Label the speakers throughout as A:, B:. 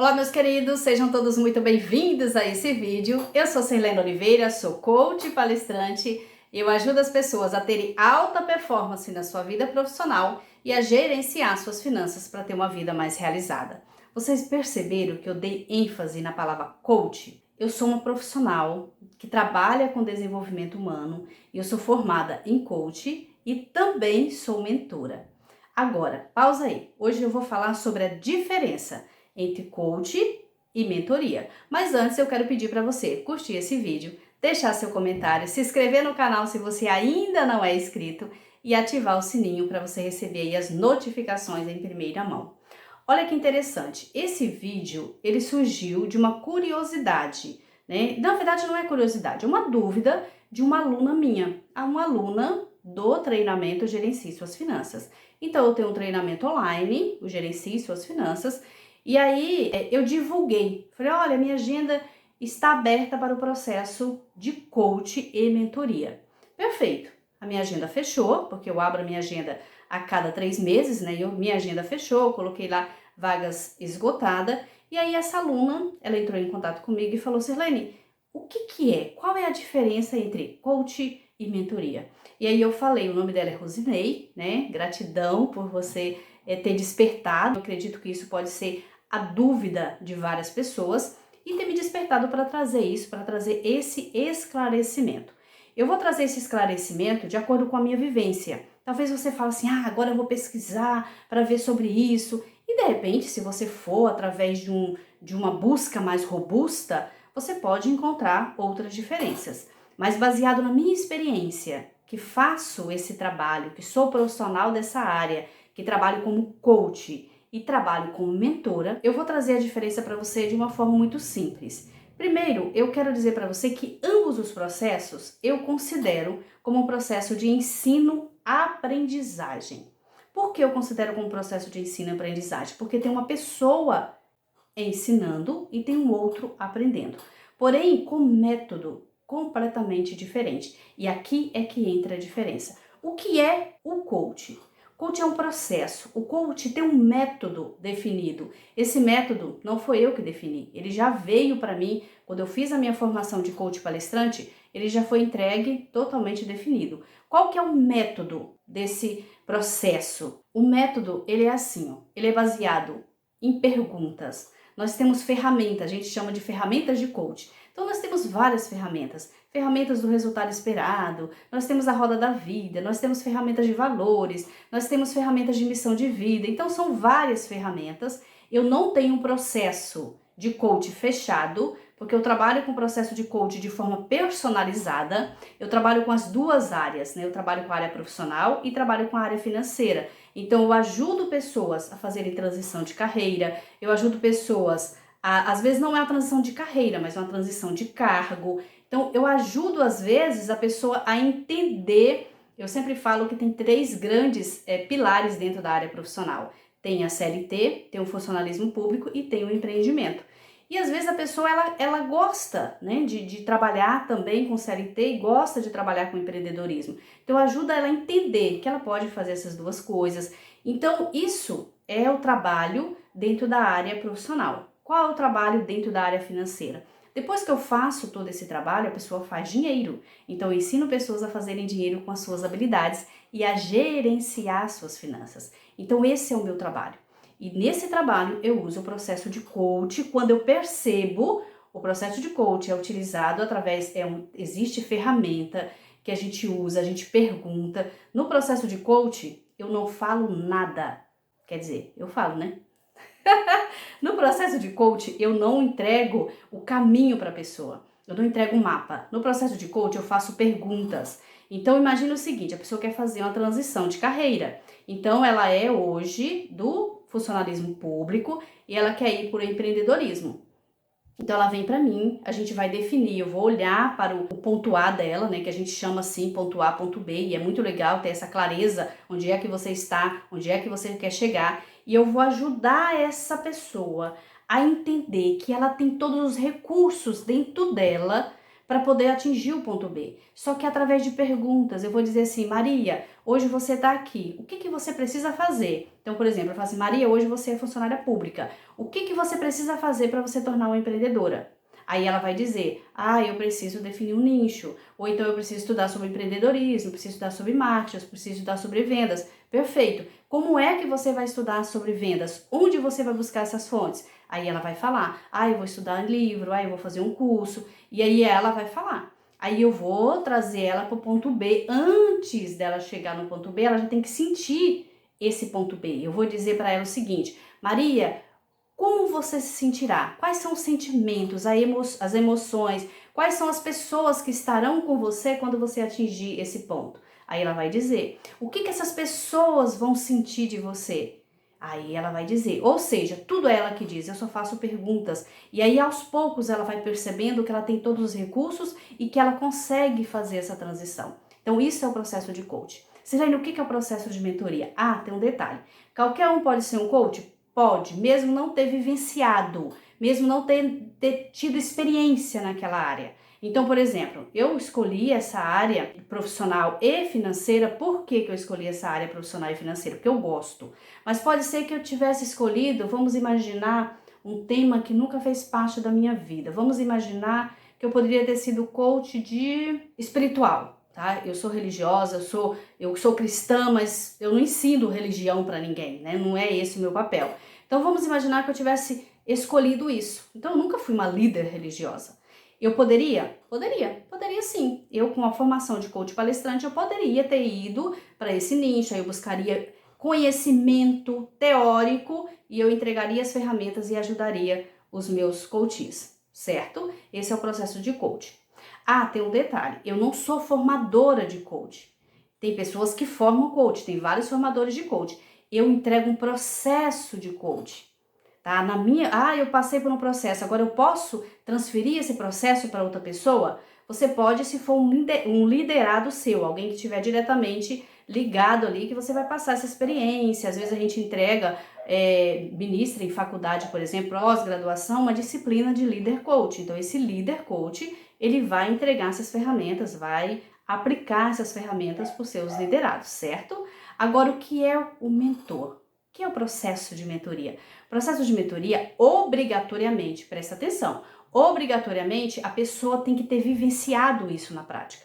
A: Olá, meus queridos, sejam todos muito bem-vindos a esse vídeo. Eu sou Sirlene Oliveira, sou coach e palestrante e eu ajudo as pessoas a terem alta performance na sua vida profissional e a gerenciar suas finanças para ter uma vida mais realizada. Vocês perceberam que eu dei ênfase na palavra coach? Eu sou uma profissional que trabalha com desenvolvimento humano e eu sou formada em coach e também sou mentora. Agora, pausa aí. Hoje eu vou falar sobre a diferença entre coach e mentoria. Mas antes eu quero pedir para você curtir esse vídeo, deixar seu comentário, se inscrever no canal se você ainda não é inscrito e ativar o sininho para você receber aí as notificações em primeira mão. Olha que interessante, esse vídeo ele surgiu de uma curiosidade, né? Na verdade não é curiosidade, é uma dúvida de uma aluna minha, uma aluna do treinamento Gerencie Suas Finanças. Então eu tenho um treinamento online, o Gerencie Suas Finanças, e aí eu divulguei, falei, olha, minha agenda está aberta para o processo de coach e mentoria. Perfeito, a minha agenda fechou, porque eu abro a minha agenda a cada 3 meses, né? Minha agenda fechou, eu coloquei lá vagas esgotadas, e aí essa aluna, ela entrou em contato comigo e falou, Sirlene, o que é? Qual é a diferença entre coach e mentoria? E aí eu falei, o nome dela é Rosinei, né? Gratidão por você ter despertado, eu acredito que isso pode ser a dúvida de várias pessoas e ter me despertado para trazer isso, para trazer esse esclarecimento. Eu vou trazer esse esclarecimento de acordo com a minha vivência. Talvez você fale assim, agora eu vou pesquisar para ver sobre isso. E de repente, se você for através de uma busca mais robusta, você pode encontrar outras diferenças. Mas baseado na minha experiência, que faço esse trabalho, que sou profissional dessa área, que trabalho como coach e trabalho como mentora, eu vou trazer a diferença para você de uma forma muito simples. Primeiro, eu quero dizer para você que ambos os processos eu considero como um processo de ensino-aprendizagem. Por que eu considero como um processo de ensino-aprendizagem? Porque tem uma pessoa ensinando e tem um outro aprendendo. Porém, com método completamente diferente. E aqui é que entra a diferença. O que é o coach? Coach é um processo, o coach tem um método definido. Esse método não foi eu que defini, ele já veio para mim, quando eu fiz a minha formação de coach palestrante, ele já foi entregue totalmente definido. Qual que é o método desse processo? O método, ele é assim, ó, ele é baseado em perguntas. Nós temos ferramentas, a gente chama de ferramentas de coach. Então nós temos várias ferramentas, ferramentas do resultado esperado, nós temos a roda da vida, nós temos ferramentas de valores, nós temos ferramentas de missão de vida, então são várias ferramentas. Eu não tenho um processo de coach fechado, porque eu trabalho com o processo de coach de forma personalizada, eu trabalho com as duas áreas, né? Eu trabalho com a área profissional e trabalho com a área financeira. Então eu ajudo pessoas a fazerem transição de carreira, eu ajudo pessoas às vezes não é uma transição de carreira, mas uma transição de cargo. Então, eu ajudo, às vezes, a pessoa a entender. Eu sempre falo que tem 3 grandes pilares dentro da área profissional. Tem a CLT, tem o funcionalismo público e tem o empreendimento. E, às vezes, a pessoa, ela gosta, né, de trabalhar também com CLT e gosta de trabalhar com empreendedorismo. Então, ajuda ela a entender que ela pode fazer essas duas coisas. Então, isso é o trabalho dentro da área profissional. Qual é o trabalho dentro da área financeira? Depois que eu faço todo esse trabalho, a pessoa faz dinheiro. Então, eu ensino pessoas a fazerem dinheiro com as suas habilidades e a gerenciar suas finanças. Então, esse é o meu trabalho. E nesse trabalho, eu uso o processo de coach. Quando eu percebo, o processo de coach é utilizado através, existe ferramenta que a gente usa, a gente pergunta. No processo de coach, eu não falo nada. Quer dizer, eu falo, né? No processo de coach, eu não entrego o caminho para a pessoa, eu não entrego um mapa. No processo de coach, eu faço perguntas. Então, imagine o seguinte, a pessoa quer fazer uma transição de carreira. Então, ela é hoje do funcionalismo público e ela quer ir para o empreendedorismo. Então, ela vem para mim, a gente vai definir, eu vou olhar para o ponto A dela, né, que a gente chama assim, ponto A, ponto B, e é muito legal ter essa clareza, onde é que você está, onde é que você quer chegar, e eu vou ajudar essa pessoa a entender que ela tem todos os recursos dentro dela para poder atingir o ponto B. Só que através de perguntas, eu vou dizer assim, Maria, hoje você está aqui, o que que você precisa fazer? Então, por exemplo, eu falo assim, Maria, hoje você é funcionária pública, o que que você precisa fazer para você tornar uma empreendedora? Aí ela vai dizer, eu preciso definir um nicho, ou então eu preciso estudar sobre empreendedorismo, preciso estudar sobre marketing, preciso estudar sobre vendas. Perfeito. Como é que você vai estudar sobre vendas? Onde você vai buscar essas fontes? Aí ela vai falar, eu vou estudar um livro, eu vou fazer um curso, e aí ela vai falar. Aí eu vou trazer ela para o ponto B. Antes dela chegar no ponto B, ela já tem que sentir esse ponto B. Eu vou dizer para ela o seguinte, Maria, como você se sentirá? Quais são os sentimentos, as emoções? Quais são as pessoas que estarão com você quando você atingir esse ponto? Aí ela vai dizer, o que essas pessoas vão sentir de você? Aí ela vai dizer, ou seja, tudo é ela que diz, eu só faço perguntas. E aí aos poucos ela vai percebendo que ela tem todos os recursos e que ela consegue fazer essa transição. Então isso é o processo de coach. Sirlene, o que é o processo de mentoria? Tem um detalhe. Qualquer um pode ser um coach? Pode, mesmo não ter vivenciado, mesmo não ter tido experiência naquela área. Então, por exemplo, eu escolhi essa área profissional e financeira. Por que eu escolhi essa área profissional e financeira? Porque eu gosto. Mas pode ser que eu tivesse escolhido, vamos imaginar, um tema que nunca fez parte da minha vida. Vamos imaginar que eu poderia ter sido coach de espiritual. Tá? Eu sou religiosa, eu sou cristã, mas eu não ensino religião para ninguém, né? Não é esse o meu papel. Então vamos imaginar que eu tivesse escolhido isso. Então eu nunca fui uma líder religiosa. Eu poderia? Poderia sim. Eu com a formação de coach palestrante, eu poderia ter ido para esse nicho, aí eu buscaria conhecimento teórico e eu entregaria as ferramentas e ajudaria os meus coaches, certo? Esse é o processo de coach. Tem um detalhe, eu não sou formadora de coach. Tem pessoas que formam coach, tem vários formadores de coach. Eu entrego um processo de coach, tá? Eu passei por um processo, agora eu posso transferir esse processo para outra pessoa? Você pode, se for um liderado seu, alguém que estiver diretamente ligado ali, que você vai passar essa experiência. Às vezes a gente entrega, ministra em faculdade, por exemplo, pós-graduação, uma disciplina de líder coach. Então esse líder coach, ele vai entregar essas ferramentas, vai aplicar essas ferramentas para os seus liderados, certo? Agora, o que é o mentor? O que é o processo de mentoria? O processo de mentoria, obrigatoriamente, presta atenção, obrigatoriamente a pessoa tem que ter vivenciado isso na prática.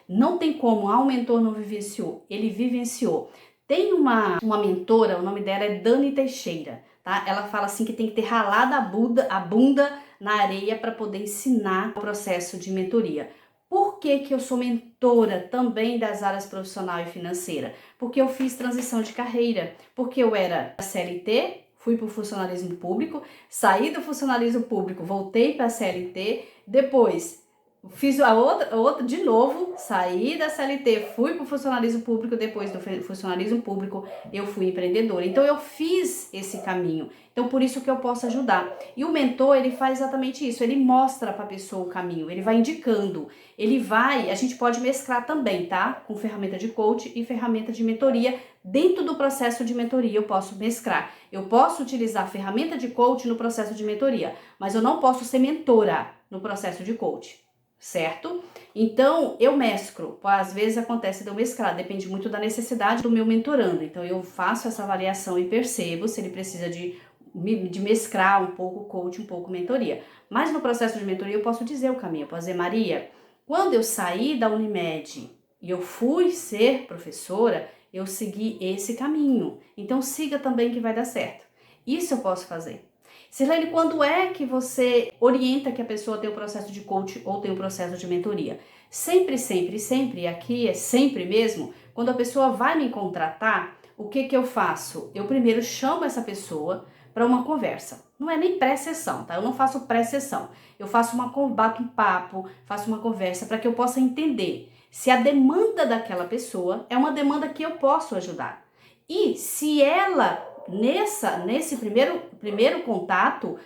A: Não tem como, o mentor não vivenciou, ele vivenciou. Tem uma mentora, o nome dela é Dani Teixeira, tá? Ela fala assim que tem que ter ralado a bunda na areia para poder ensinar o processo de mentoria. Por que eu sou mentora também das áreas profissional e financeira? Porque eu fiz transição de carreira, porque eu era CLT, fui para o funcionalismo público, saí do funcionalismo público, voltei para a CLT, depois fiz a outra de novo, saí da CLT, fui para o funcionalismo público, depois do funcionalismo público eu fui empreendedora. Então eu fiz esse caminho, então por isso que eu posso ajudar. E o mentor, ele faz exatamente isso, ele mostra para a pessoa o caminho, ele vai indicando, a gente pode mesclar também, tá? Com ferramenta de coach e ferramenta de mentoria. Dentro do processo de mentoria eu posso mesclar, eu posso utilizar a ferramenta de coach no processo de mentoria, mas eu não posso ser mentora no processo de coach. Certo? Então, eu mesclo. Às vezes acontece de eu mesclar, depende muito da necessidade do meu mentorando. Então, eu faço essa avaliação e percebo se ele precisa de mesclar um pouco coach, um pouco mentoria. Mas no processo de mentoria eu posso dizer o caminho. Eu posso dizer, Maria, quando eu saí da Unimed e eu fui ser professora, eu segui esse caminho. Então, siga também que vai dar certo. Isso eu posso fazer. Sirlene, quando é que você orienta que a pessoa tem o processo de coach ou tem o processo de mentoria? Sempre, aqui é sempre mesmo, quando a pessoa vai me contratar, o que eu faço? Eu primeiro chamo essa pessoa para uma conversa. Não é nem pré-sessão, tá? Eu não faço pré-sessão. Eu bato um papo, faço uma conversa para que eu possa entender se a demanda daquela pessoa é uma demanda que eu posso ajudar. E se ela nesse primeiro contato,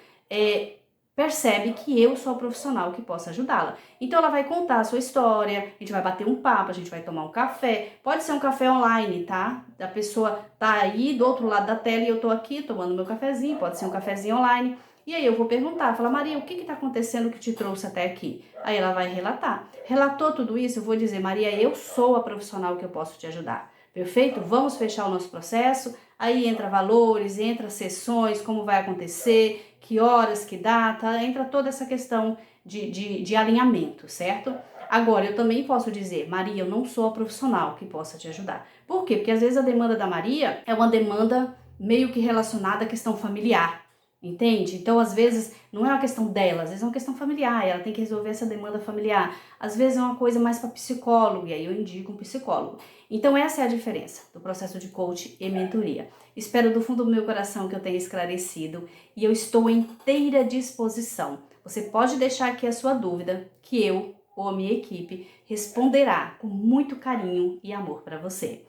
A: percebe que eu sou a profissional que possa ajudá-la. Então ela vai contar a sua história, a gente vai bater um papo, a gente vai tomar um café, pode ser um café online, tá? A pessoa tá aí do outro lado da tela e eu tô aqui tomando meu cafezinho, pode ser um cafezinho online. E aí eu vou perguntar, falar, Maria, o que está acontecendo que te trouxe até aqui? Aí ela vai relatar. Relatou tudo isso, eu vou dizer, Maria, eu sou a profissional que eu posso te ajudar. Perfeito? Vamos fechar o nosso processo. Aí entra valores, entra sessões, como vai acontecer, que horas, que data, entra toda essa questão de alinhamento, certo? Agora, eu também posso dizer, Maria, eu não sou a profissional que possa te ajudar. Por quê? Porque às vezes a demanda da Maria é uma demanda meio que relacionada à questão familiar, entende? Então, às vezes, não é uma questão dela, às vezes é uma questão familiar, ela tem que resolver essa demanda familiar. Às vezes é uma coisa mais para psicólogo, e aí eu indico um psicólogo. Então, essa é a diferença do processo de coach e mentoria. Espero do fundo do meu coração que eu tenha esclarecido e eu estou à inteira disposição. Você pode deixar aqui a sua dúvida, que eu ou a minha equipe responderá com muito carinho e amor para você.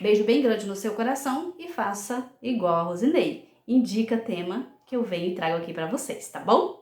A: Beijo bem grande no seu coração e faça igual a Rosineide. Indica tema que eu venho e trago aqui para vocês, tá bom?